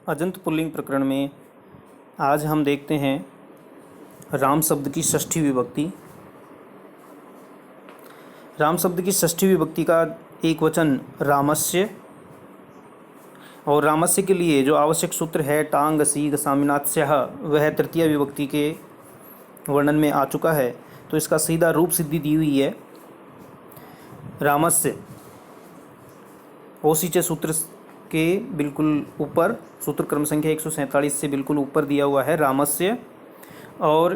अजंत pulling प्रकरण में आज हम देखते हैं राम शब्द की षष्ठी विभक्ति। राम शब्द की षष्ठी विभक्ति का एक वचन रामस्य, और रामस्य के लिए जो आवश्यक सूत्र है टांग सी गसामिनात्स्यः वह तृतीय विभक्ति के वर्णन में आ चुका है। तो इसका सीधा रूप सिद्धि दी हुई है रामस्य। ओसीचे सूत्र के बिल्कुल ऊपर, सूत्र क्रम संख्या 147 से बिल्कुल ऊपर दिया हुआ है रामस्य। और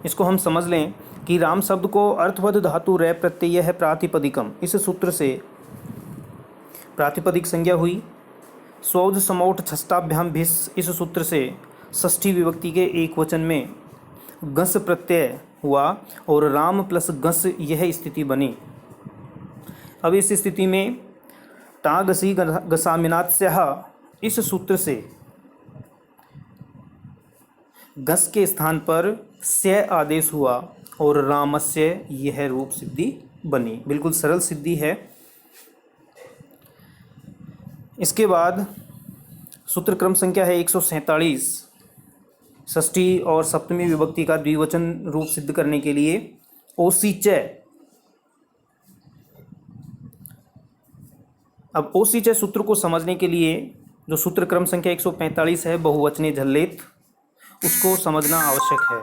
इसको हम समझ लें कि राम शब्द को अर्थवद धातु रै प्रत्यय है प्रातिपदिकम, इस सूत्र से प्रातिपदिक संज्ञा हुई। स्वौध समौठ छष्टाभ्याम भिस, इस सूत्र से षष्ठी विभक्ति के एक वचन में गस प्रत्यय हुआ और राम प्लस गस यह स्थिति बनी। अब इस स्थिति में टागसी गसामिनात्स्यः, इस सूत्र से गस के स्थान पर स्य आदेश हुआ और रामस्य यह रूप सिद्धि बनी। बिल्कुल सरल सिद्धि है। इसके बाद सूत्र क्रम संख्या है 147, षष्ठी और सप्तमी विभक्ति का द्विवचन रूप सिद्ध करने के लिए ओसीचय। अब ओसीचय सूत्र को समझने के लिए जो सूत्र क्रम संख्या 145 है बहुवचने झल्लेत, उसको समझना आवश्यक है।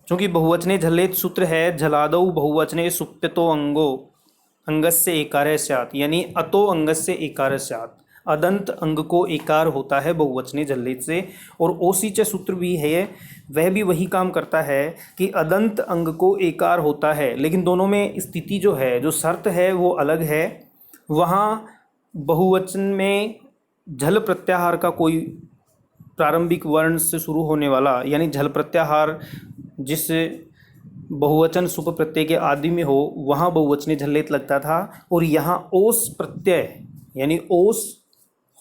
क्योंकि बहुवचने झल्लेत सूत्र है झलादौ बहुवचने सुप्यतो अंगो अंगस्य एकारः स्यात्, यानी अतो अंगस्य एकारः स्यात्, अदंत अंग को एकार होता है बहुवचने झल्लेत से। और ओसीचय सूत्र भी है, वह भी वही काम करता है कि अदंत अंग को एकार होता है, लेकिन दोनों में स्थिति जो है, जो शर्त है वो अलग है। वहाँ बहुवचन में झल प्रत्याहार का कोई प्रारंभिक वर्ण से शुरू होने वाला, यानी झल प्रत्याहार जिस बहुवचन सुप प्रत्यय के आदि में हो वहाँ बहुवचने झल्लेत लगता था। और यहाँ ओस प्रत्यय यानी ओस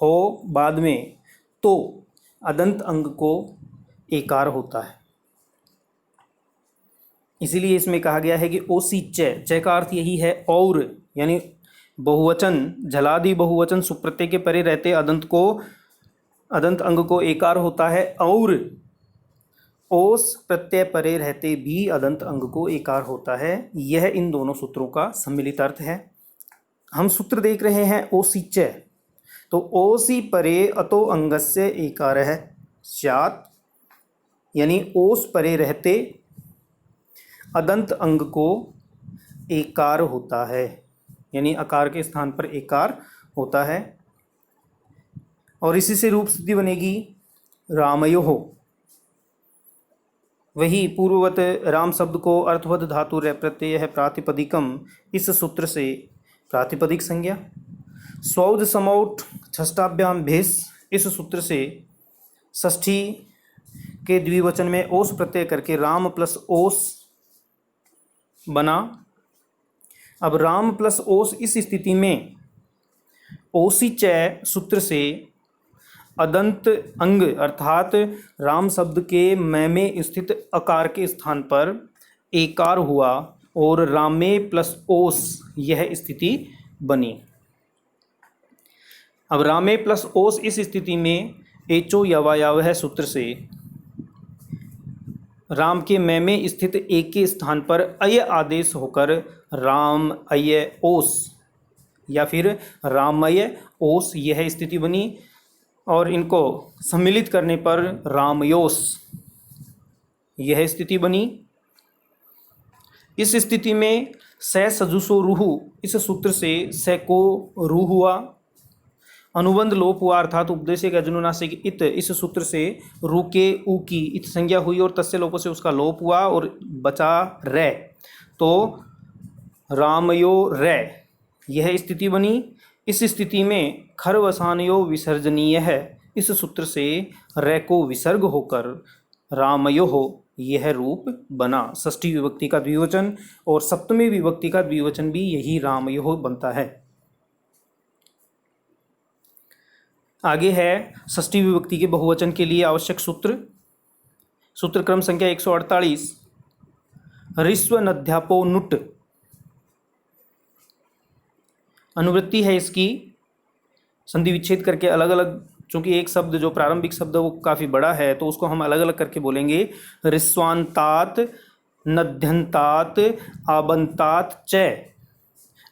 हो बाद में तो अदंत अंग को एकार होता है। इसीलिए इसमें कहा गया है कि ओसीचय, चय का अर्थ यही है और, यानी बहुवचन झलादि बहुवचन सुप्रत्यय के परे रहते अदंत अंग को एकार होता है, और ओस प्रत्यय परे रहते भी अदंत अंग को एकार होता है। यह इन दोनों सूत्रों का सम्मिलित अर्थ है। हम सूत्र देख रहे हैं ओसीचय, तो ओसी परे अतो अंगस्य एकारः स्यात्, यानी ओस परे रहते अदंत अंग को एकार होता है, यानी अकार के स्थान पर एकार होता है। और इसी से रूप सिद्धि बनेगी रामयोः। वही पूर्ववत राम शब्द को अर्थवद धातु रै प्रत्यय है प्रातिपदिकम, इस सूत्र से प्रातिपदिक संज्ञा। स्वौध समौठ छष्टाभ्याम भेष, इस सूत्र से षष्ठी के द्विवचन में ओस प्रत्यय करके राम प्लस ओस बना। अब राम प्लस ओस इस स्थिति में ओसीचय सूत्र से अदंत अंग अर्थात राम शब्द के मै में स्थित अकार के स्थान पर एकार हुआ और रामे प्लस ओस यह स्थिति बनी। अब रामे प्लस ओस इस स्थिति में एचो यवायावह सूत्र से राम के मै में स्थित एक के स्थान पर अय आदेश होकर राम अय ओस या फिर रामय ओस यह स्थिति बनी। और इनको सम्मिलित करने पर रामयोस यह स्थिति बनी। इस स्थिति में स सजुसो रूहु, इस सूत्र से स को रू हुआ, अनुबंध लोप हुआ अर्थात उपदेशक अजनुनासिक इत, इस सूत्र से रू के ऊ की इत संज्ञा हुई और तस्य लोप से उसका लोप हुआ और बचा रै, तो रामयो रै यह स्थिति बनी। इस स्थिति में खरवसानयो विसर्जनीय है, इस सूत्र से रै को विसर्ग होकर रामयोः यह रूप बना। षष्ठी विभक्ति का द्विवचन और सप्तमी विभक्ति का द्विवचन भी यही रामयोः बनता है। आगे है षष्ठी विभक्ति के बहुवचन के लिए आवश्यक सूत्र। सूत्र क्रम संख्या 148, ऋस्व नध्यापो नुट। अनुवृत्ति है इसकी संधि विच्छेद करके अलग अलग, चूंकि एक शब्द जो प्रारंभिक शब्द है वो काफ़ी बड़ा है तो उसको हम अलग अलग करके बोलेंगे। ऋस्वान्तात नद्यन्तात आबन्तात च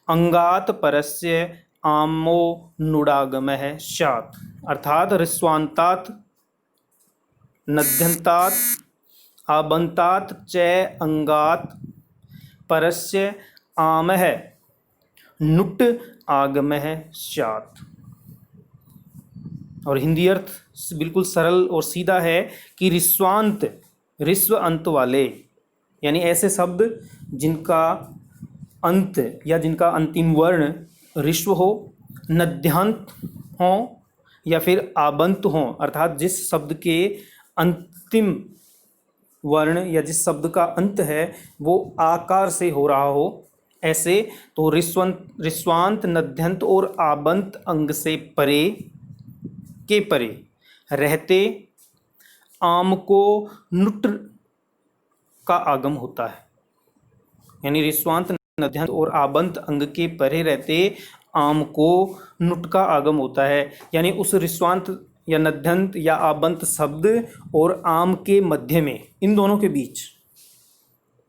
अंगात परस्य आमो नुडागमः स्यात्। अर्थात ऋस्वान्तात नद्यन्तात आबन्तात च अंगात परस्य आमः नुट आगमः स्यात्। और हिंदी अर्थ बिल्कुल सरल और सीधा है कि ऋस्वांत, ऋस्व अंत वाले, यानी ऐसे शब्द जिनका अंत या जिनका अंतिम वर्ण ऋस्व हो, नद्यांत हो या फिर आबंत हो, अर्थात जिस शब्द के अंतिम वर्ण या जिस शब्द का अंत है वो आकार से हो रहा हो, ऐसे। तो ऋस्वांत नद्यंत और आबंत अंग से परे के परे रहते आम को नुट का आगम होता है। यानी ऋस्वांत नद्यंत और आबंत अंग के परे रहते आम को नुट का आगम होता है। यानी उस ऋस्वांत या नद्यंत या आबंत शब्द और आम के मध्य में, इन दोनों के बीच,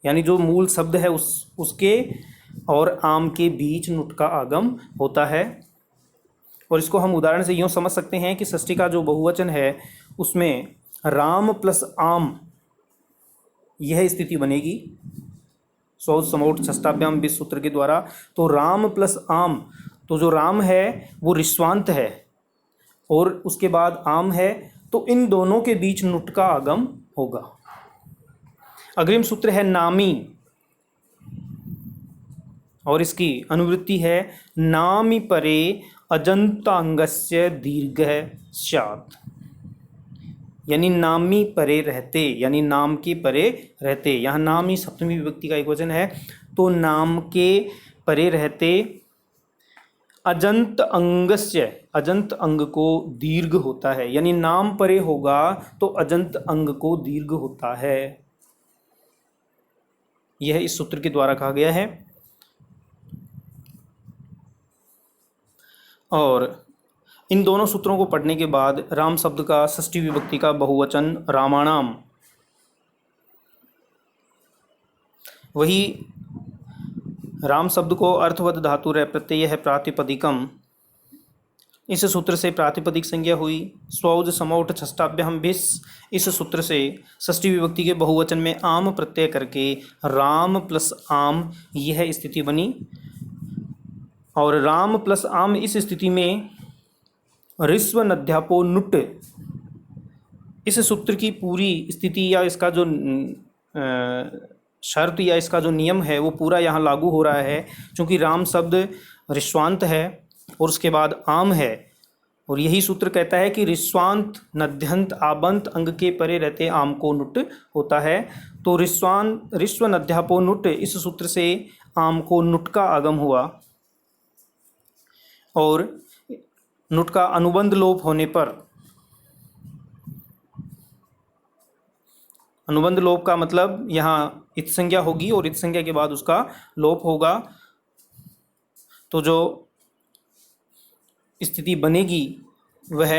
यानी जो मूल शब्द है उसके और आम के बीच नुट का आगम होता है। और इसको हम उदाहरण से यूँ समझ सकते हैं कि षष्ठी का जो बहुवचन है उसमें राम प्लस आम, यह स्थिति बनेगी सौज समोट षष्ठाभ्याम विस सूत्र के द्वारा। तो राम प्लस आम, तो जो राम है वो ऋस्वांत है और उसके बाद आम है, तो इन दोनों के बीच नुट का आगम होगा। अग्रिम सूत्र है नामी और इसकी अनुवृत्ति है नामी परे अजंतांगस्य दीर्घ स्यात्। यानी नामी परे रहते, यानी नाम के परे रहते। यहाँ नामी सप्तमी विभक्ति का एक वचन है, तो नाम के परे रहते अजंत अंगस्य, अजंत अंग को दीर्घ होता है। यानी नाम परे होगा तो अजंत अंग को दीर्घ होता है। यह इस सूत्र के द्वारा कहा गया है। और इन दोनों सूत्रों को पढ़ने के बाद राम शब्द का षष्ठी विभक्ति का बहुवचन रामाणाम, वही राम शब्द को अर्थवद धातु रह प्रत्यय है प्रातिपदिकम, इस सूत्र से प्रातिपदिक संज्ञा हुई। स्वौज समौठ षष्ठाभ्याम भिस, इस सूत्र से षष्ठी विभक्ति के बहुवचन में आम प्रत्यय करके राम प्लस आम, यह स्थिति बनी। और राम प्लस आम इस स्थिति में ऋस्व नद्यापो नुट, इस सूत्र की पूरी स्थिति या इसका जो शर्त या इसका जो नियम है वो पूरा यहाँ लागू हो रहा है, क्योंकि राम शब्द ऋस्वांत है और उसके बाद आम है। और यही सूत्र कहता है कि ऋस्वांत नद्यंत आबंत अंग के परे रहते आम को नुट होता है। तो ऋस्व नद्यापो नुट, इस सूत्र से आम को नुट का आगम हुआ और नुट का अनुबंध लोप होने पर, अनुबंध लोप का मतलब यहाँ इत संज्ञा होगी और इत संज्ञा के बाद उसका लोप होगा, तो जो स्थिति बनेगी वह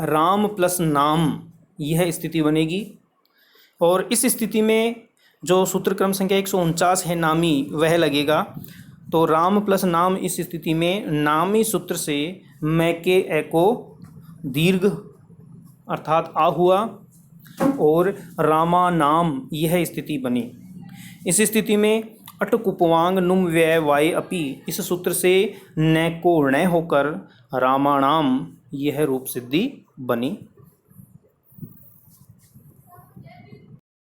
राम प्लस नाम, यह स्थिति बनेगी। और इस स्थिति में जो सूत्र क्रम संख्या 149 है नामी, वह लगेगा। तो राम प्लस नाम इस स्थिति में नामी सूत्र से मैं के ए को दीर्घ अर्थात आ हुआ और रामा नाम, यह स्थिति बनी। इस स्थिति में अट कुपवांग नुम व्यय वाय अपि, इस सूत्र से न को ण होकर रामाणाम, यह रूप सिद्धि बनी।